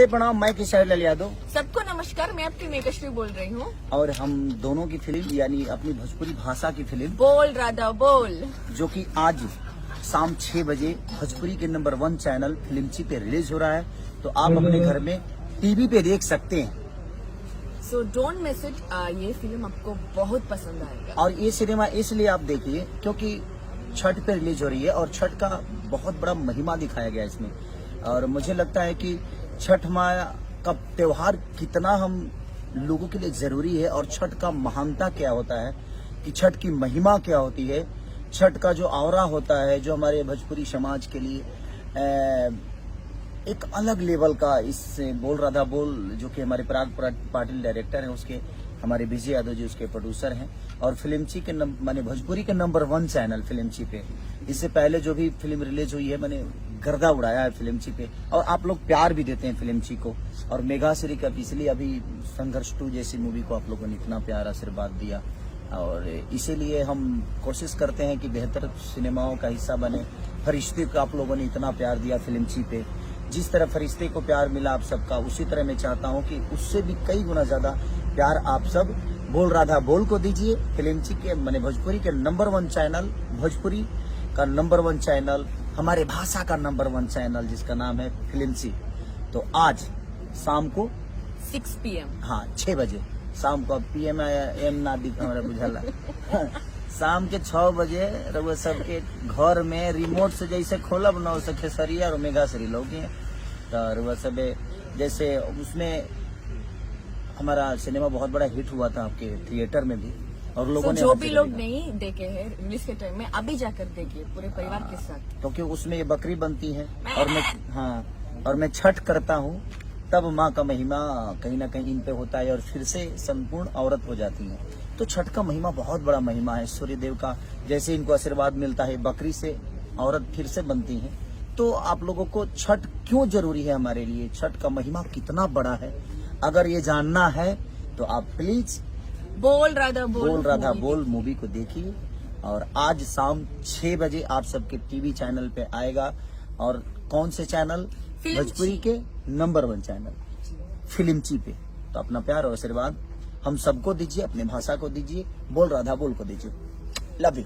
नमस्ते प्रणाम, मैं किशोर लाल यादव सबको नमस्कार, मैं आपकी मेकश्री बोल रही हूँ। और हम दोनों की फिल्म यानी अपनी भोजपुरी भाषा की फिल्म बोल राधा बोल, जो कि आज शाम 6 बजे भोजपुरी के नंबर 1 चैनल फिल्मची पे रिलीज हो रहा है, तो आप अपने घर में टीवी पे देख सकते हैं। So don't miss it. ये फिल्म आपको बहुत पसंद आएगा। और ये सिनेमा इसलिए आप देखिए क्योंकि छठ पे रिलीज हो रही है और छठ का बहुत बड़ा महिमा दिखाया गया है इसमें। और मुझे लगता है कि छठ माँ का त्योहार कितना हम लोगों के लिए जरूरी है और छठ का महानता क्या होता है, कि छठ की महिमा क्या होती है, छठ का जो आवरा होता है जो हमारे भोजपुरी समाज के लिए एक अलग लेवल का। इस बोल राधा बोल जो कि हमारे पराग पाटिल डायरेक्टर हैं, उसके हमारे विजय यादव जी उसके प्रोड्यूसर हैं, और फिल्मची के माने भोजपुरी के नंबर 1 चैनल फिल्मची पे इससे पहले जो भी फिल्म रिलीज हुई है मैंने गर्दा उड़ाया है फिल्मची पे, और आप लोग प्यार भी देते हैं फिल्मची को। और मेगा श्री का इसलिए अभी संघर्ष 2 जैसी मूवी को आप लोगों ने इतना प्यार आशीर्वाद दिया, और इसीलिए हम कोशिश करते हैं कि बेहतर सिनेमाओं का हिस्सा बने। फरिश्ते को आप लोगों ने इतना प्यार दिया फिल्मची पे, जिस तरह फरिश्ते को प्यार मिला आप सबका, उसी तरह मैं चाहता हूं कि उससे भी कई गुना ज्यादा प्यार आप सब बोल राधा बोल को दीजिए। फिल्मची के माने भोजपुरी के नंबर 1 चैनल, भोजपुरी का नंबर 1 चैनल, हमारे भाषा का नंबर 1 चैनल जिसका नाम है फिल्मची। तो आज शाम को 6 PM, हाँ 6 बजे शाम को, PM एम ना दिख हमारा बुझाला शाम के 6 बजे रउआ सबके घर में रिमोट से जैसे खोलब न उसे खेसरिया और मेगा श्री लोग तो रउआ सब जैसे उसमें हमारा सिनेमा बहुत बड़ा हिट हुआ था आपके थिएटर में भी, और लोगों ने जो भी लोग नहीं देखे हैं रिलीज के टाइम में अभी जाकर देखिए पूरे परिवार के साथ, क्योंकि उसमें ये बकरी बनती है और मैं छठ करता हूँ, तब माँ का महिमा कहीं ना कहीं इन पे होता है और फिर से संपूर्ण औरत हो जाती है। तो छठ का महिमा बहुत बड़ा महिमा है। सूर्य देव का जैसे इनको आशीर्वाद मिलता है, बकरी से औरत फिर से बनती है। तो आप लोगों को छठ क्यों जरूरी है हमारे लिए, छठ का महिमा कितना बड़ा है, अगर ये जानना है तो आप प्लीज बोल राधा बोल मूवी को देखिए। और आज शाम 6 बजे आप सबके टीवी चैनल पे आएगा। और कौन से चैनल? भोजपुरी के नंबर 1 चैनल फिल्मची पे। तो अपना प्यार और आशीर्वाद हम सबको दीजिए, अपने भाषा को दीजिए, बोल राधा बोल को दीजिए। Love you.